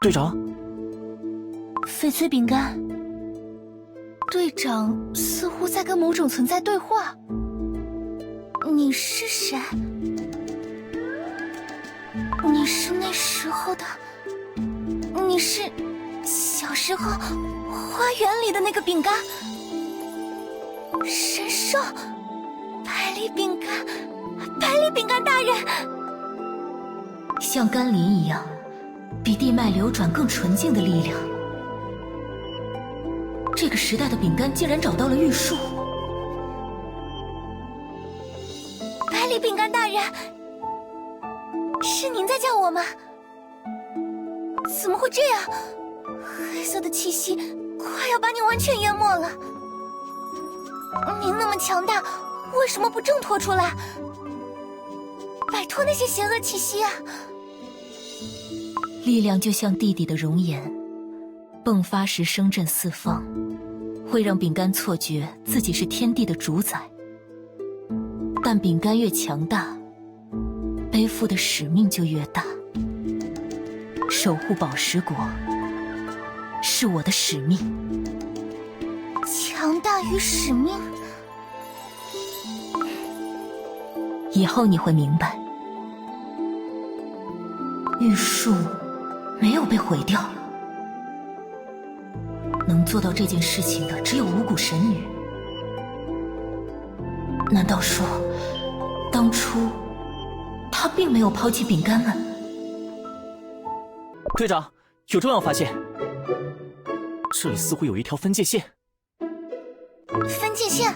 队长，翡翠饼干，队长似乎在跟某种存在对话。你是谁？你是那时候的？你是小时候花园里的那个饼干？神兽，百里饼干，百里饼干大人，像甘霖一样，比地脉流转更纯净的力量。这个时代的饼干竟然找到了玉树。百里饼干大人，是您在叫我吗？怎么会这样？黑色的气息快要把你完全淹没了。您那么强大，为什么不挣脱出来，摆脱那些邪恶气息啊？力量就像弟弟的容颜，迸发时声震四方，会让饼干错觉自己是天地的主宰。但饼干越强大，背负的使命就越大。守护宝石国是我的使命。强大与使命，以后你会明白，玉树没有被毁掉，能做到这件事情的只有五谷神女。难道说，当初她并没有抛弃饼干们？队长，有重要发现，这里似乎有一条分界线。分界线？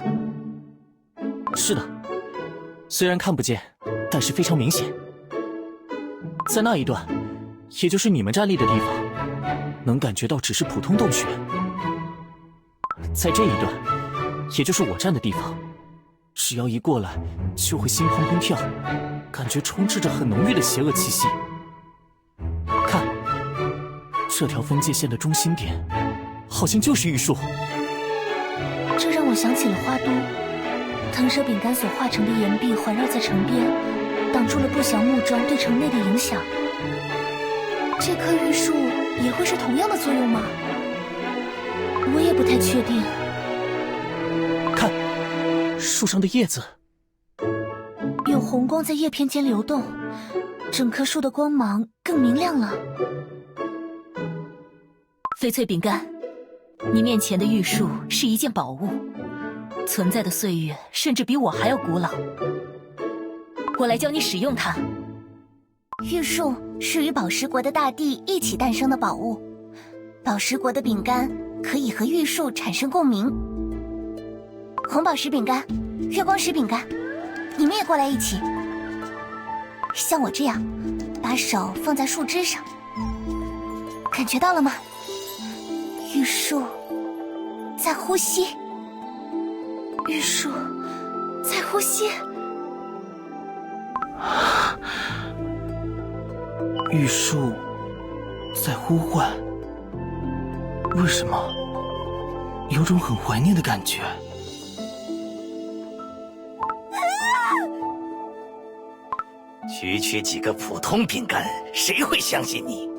是的，虽然看不见，但是非常明显。在那一段，也就是你们站立的地方，能感觉到只是普通洞穴。在这一段，也就是我站的地方，只要一过来，就会心砰砰跳，感觉充斥着很浓郁的邪恶气息。看，这条分界线的中心点，好像就是玉树。这让我想起了花都，藤蛇饼干所化成的岩壁环绕在城边，挡住了不祥木桩对城内的影响。这棵玉树也会是同样的作用吗？我也不太确定。看，树上的叶子有红光在叶片间流动，整棵树的光芒更明亮了。翡翠饼干，你面前的玉树是一件宝物，存在的岁月甚至比我还要古老。我来教你使用它。玉树是与宝石国的大地一起诞生的宝物，宝石国的饼干可以和玉树产生共鸣。红宝石饼干、月光石饼干，你们也过来一起。像我这样，把手放在树枝上，感觉到了吗？玉树在呼吸，玉树在呼吸。玉树在呼唤，为什么？有种很怀念的感觉。区区几个普通饼干，谁会相信你？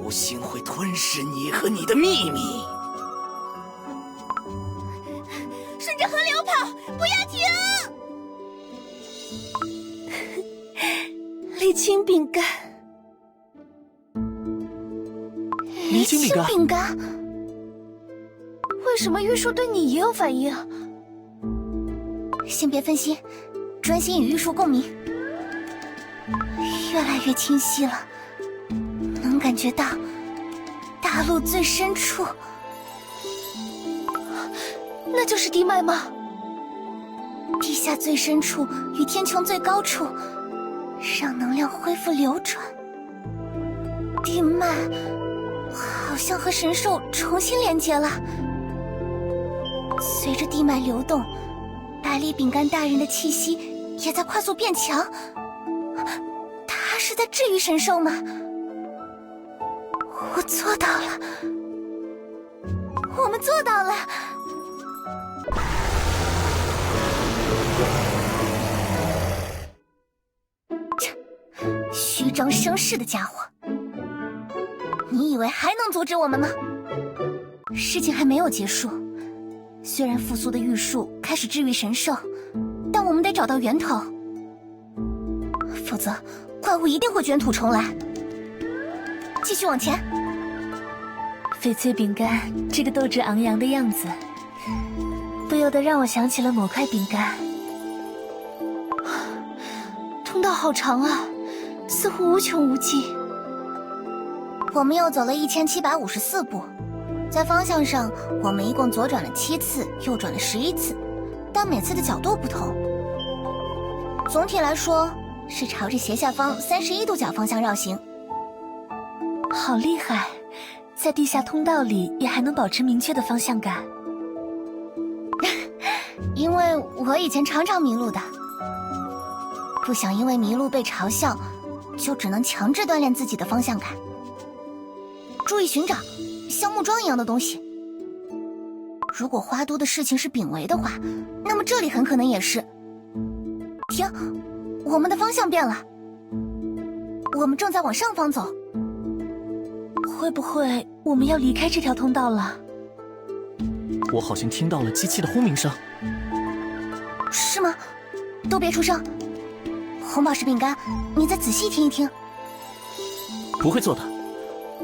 无心会吞噬你和你的秘密。顺着河流跑，不要停！沥青饼干，离青饼干，饼干，为什么玉树对你也有反应？先别分心，专心与玉树共鸣。越来越清晰了，能感觉到大陆最深处，那就是地脉吗？地下最深处与天穹最高处，让能量恢复流转。地脉好像和神兽重新连接了。随着地脉流动，百里饼干大人的气息也在快速变强。他是在治愈神兽吗？我做到了，我们做到了。虚张声势的家伙，你以为还能阻止我们吗？事情还没有结束，虽然复苏的玉树开始治愈神兽，但我们得找到源头，否则怪物一定会卷土重来。继续往前。翡翠饼干这个斗志昂扬的样子，不由得让我想起了某块饼干。通道好长啊，似乎无穷无尽。我们又走了1754步，在方向上，我们一共左转了7次，右转了11次，但每次的角度不同。总体来说，是朝着斜下方31度角方向绕行。好厉害，在地下通道里也还能保持明确的方向感。因为我以前常常迷路的，不想因为迷路被嘲笑，就只能强制锻炼自己的方向感。注意寻找，像木桩一样的东西。如果花都的事情是丙为的话，那么这里很可能也是。停，我们的方向变了，我们正在往上方走。会不会我们要离开这条通道了？我好像听到了机器的轰鸣声。是吗？都别出声。红宝石饼干，你再仔细听一听。不会做的，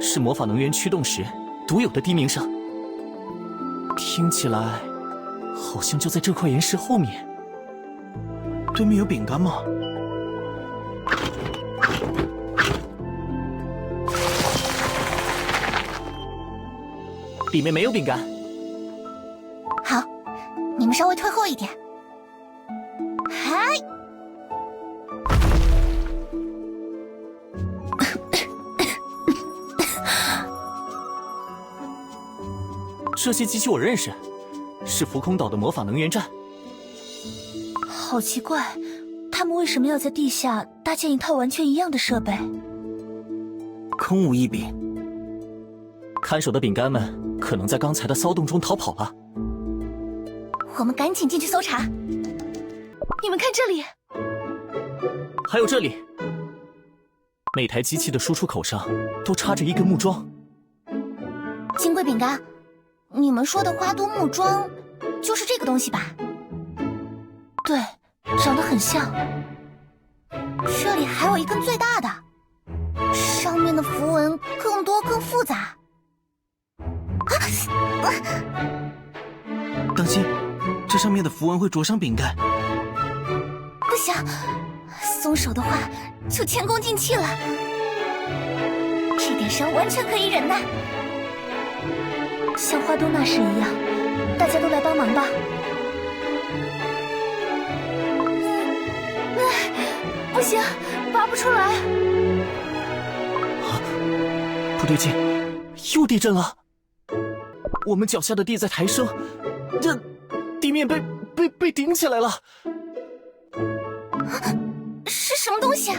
是魔法能源驱动时独有的低鸣声，听起来好像就在这块岩石后面。对面有饼干吗？里面没有饼干。好，你们稍微退后一点。嗨！这些机器我认识，是浮空岛的魔法能源站。好奇怪，他们为什么要在地下搭建一套完全一样的设备？空无一笔。看守的饼干们可能在刚才的骚动中逃跑了。我们赶紧进去搜查。你们看这里，还有这里，每台机器的输出口上都插着一根木桩。金龟饼干，你们说的花都木桩就是这个东西吧？对，长得很像。这里还有一根最大的，上面的符文更多更复杂。当心，这上面的符文会灼伤饼干。不行，松手的话就前功尽弃了。这点伤完全可以忍耐。像花都那时一样，大家都来帮忙吧。不行，拔不出来。不对劲，又地震了。我们脚下的地在抬升，这地面被顶起来了。是什么东西？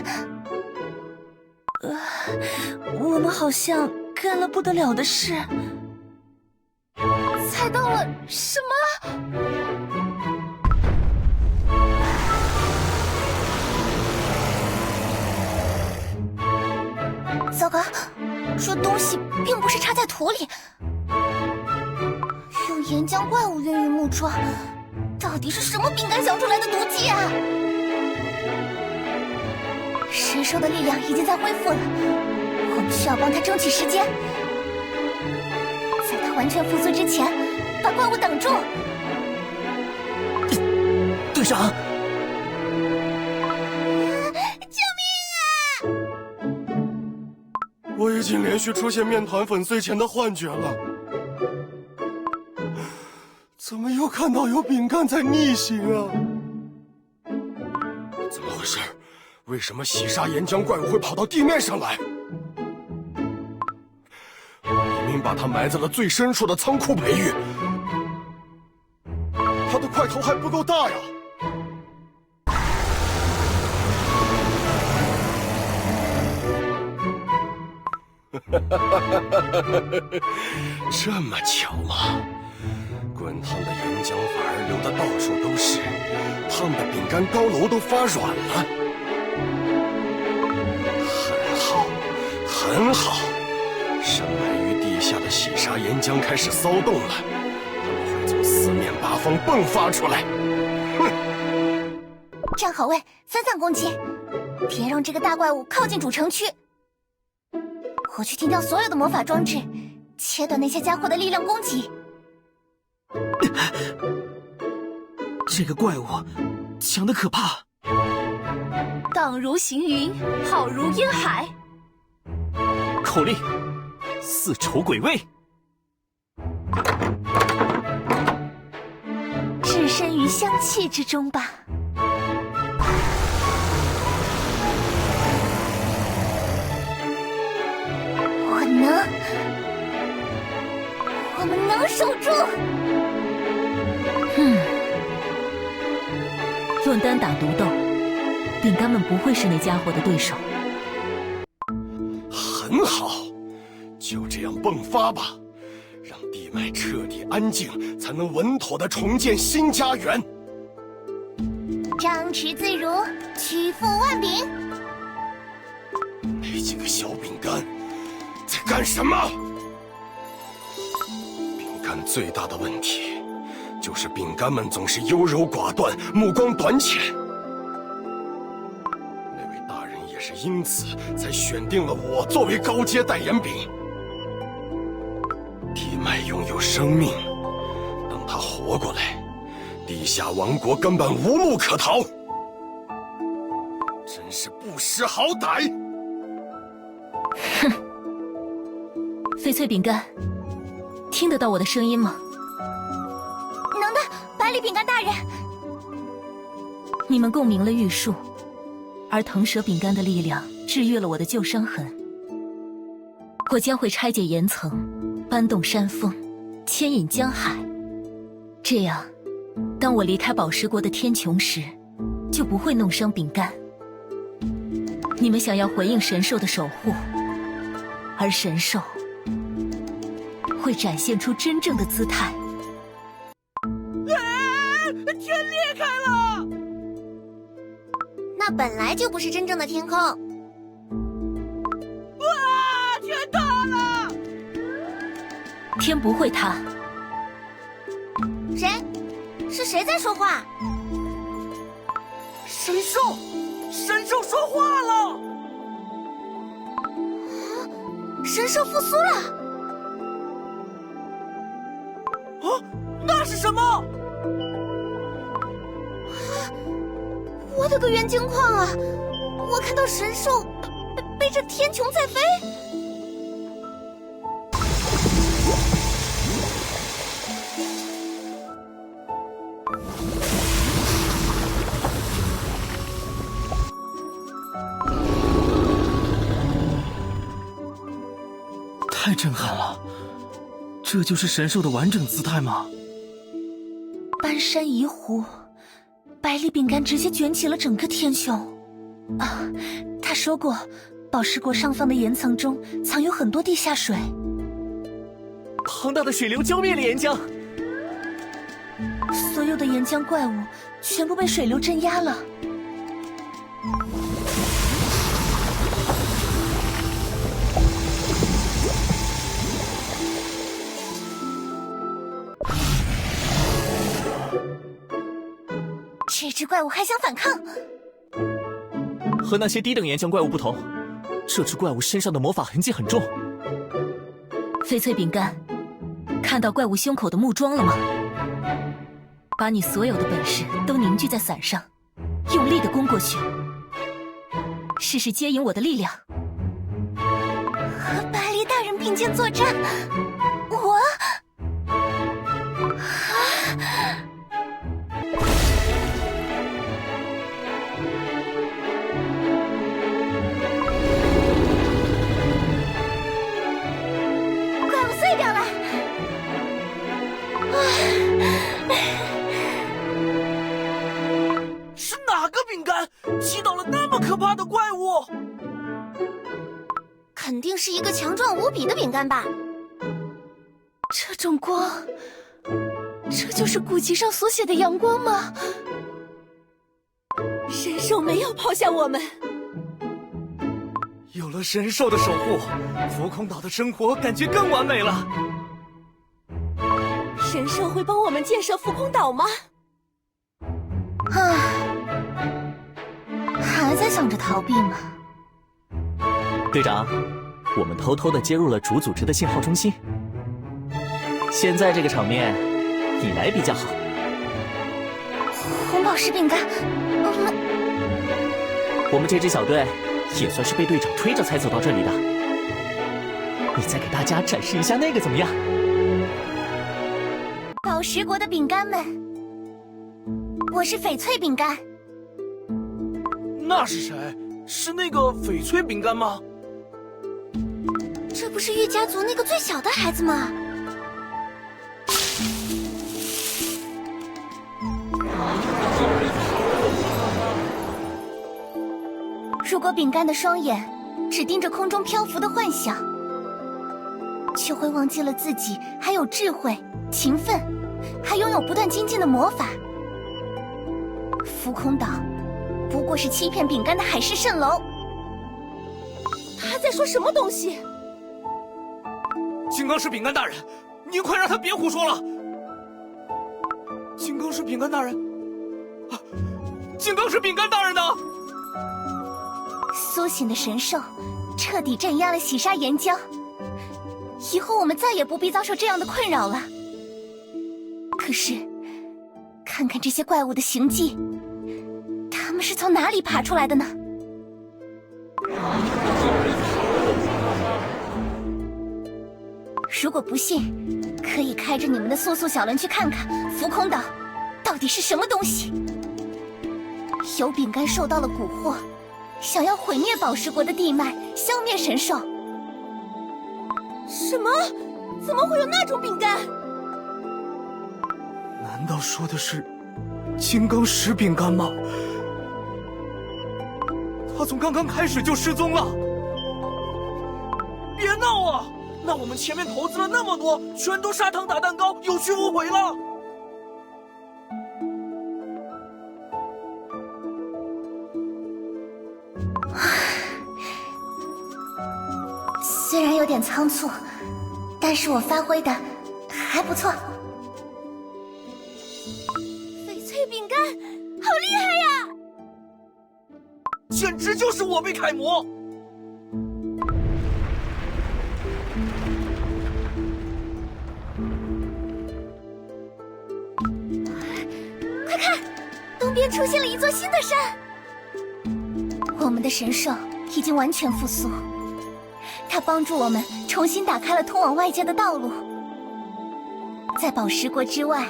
我们好像干了不得了的事。猜到了什么？糟糕，这东西并不是插在土里。用岩浆怪物孕育木桩，到底是什么饼干想出来的毒计啊？神兽的力量已经在恢复了，我们需要帮他争取时间，在他完全复苏之前，把怪物挡住。队长，救命啊！我已经连续出现面团粉碎前的幻觉了，怎么又看到有饼干在逆行啊？怎么回事？为什么洗沙岩浆怪物会跑到地面上来？明明把它埋在了最深处的仓库培育，它的块头还不够大呀！这么巧吗？滚烫的岩浆反而流得到处都是，烫的饼干高楼都发软了。很好，很好，剩七杀岩浆开始骚动了，他们会从四面八方迸发出来。哼！站好位，分散攻击，别让这个大怪物靠近主城区。我去停掉所有的魔法装置，切断那些家伙的力量攻击。这个怪物强得可怕。荡如行云，浩如烟海。口令：四丑鬼位。置身于香气之中吧。我们能守住。论单打独斗，饼干们不会是那家伙的对手。很好，就这样迸发吧，让地脉彻底安静，才能稳妥地重建新家园。张弛自如，曲阜万柄。那几个小饼干在干什么？饼干最大的问题就是饼干们总是优柔寡断，目光短浅。那位大人也是因此才选定了我作为高阶代言饼。地脉拥有生命，等他活过来，地下王国根本无路可逃。真是不识好歹！哼！翡翠饼干，听得到我的声音吗？能的，百里饼干大人。你们共鸣了玉树，而腾蛇饼干的力量治愈了我的旧伤痕。我将会拆解岩层，搬动山峰，牵引江海。这样，当我离开宝石国的天穹时，就不会弄伤饼干。你们想要回应神兽的守护，而神兽会展现出真正的姿态。天裂开了！那本来就不是真正的天空。哇！天塌了！天不会塌。谁？是谁在说话？神兽！神兽说话了！神兽复苏了！啊，那是什么？我的个元晶矿啊！我看到神兽背着天穹在飞。太震撼了！这就是神兽的完整姿态吗？搬山移湖，百里饼干直接卷起了整个天穹。啊，他说过，宝石国上方的岩层中藏有很多地下水。庞大的水流浇灭了岩浆，所有的岩浆怪物全部被水流镇压了。这只怪物还想反抗？和那些低等岩浆怪物不同，这只怪物身上的魔法痕迹很重。翡翠饼干，看到怪物胸口的木桩了吗？把你所有的本事都凝聚在伞上，用力的攻过去，试试接引我的力量。和百里大人并肩作战，我怪物碎掉了。是哪个饼干击倒了那么可怕的怪物？肯定是一个强壮无比的饼干吧。这种光，这就是古籍上所写的阳光吗？神兽没有抛下我们。有了神兽的守护，浮空岛的生活感觉更完美了。神兽会帮我们建设浮空岛吗？还在想着逃避吗？队长，我们偷偷的接入了主组织的信号中心。现在这个场面，你来比较好。红宝石饼干，我们这支小队也算是被队长推着才走到这里的。你再给大家展示一下那个怎么样？宝石国的饼干们，我是翡翠饼干。那是谁？是那个翡翠饼干吗？这不是玉家族那个最小的孩子吗？如果饼干的双眼只盯着空中漂浮的幻想，就会忘记了自己还有智慧、勤奋，还拥有不断精进的魔法。浮空岛不过是欺骗饼干的海市蜃楼。他在说什么东西？金刚石饼干大人，您快让他别胡说了！金刚石饼干大人，金刚石饼干大人呢？苏醒的神兽彻底镇压了洗沙岩浆，以后我们再也不必遭受这样的困扰了。可是，看看这些怪物的行迹，他们是从哪里爬出来的呢？如果不信，可以开着你们的速速小轮去看看浮空岛到底是什么东西。有饼干受到了蛊惑，想要毁灭宝石国的地脉，消灭神兽。什么？怎么会有那种饼干？难道说的是金刚石饼干吗？他从刚刚开始就失踪了。别闹啊！那我们前面投资了那么多，全都砂糖打蛋糕，有去无回了。虽然有点仓促，但是我发挥的还不错。翡翠饼干，好厉害呀！简直就是我辈楷模。快看，东边出现了一座新的山。我们的神兽已经完全复苏，它帮助我们重新打开了通往外界的道路。在宝石国之外，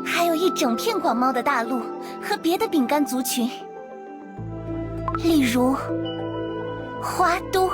还有一整片广袤的大陆和别的饼干族群，例如花都。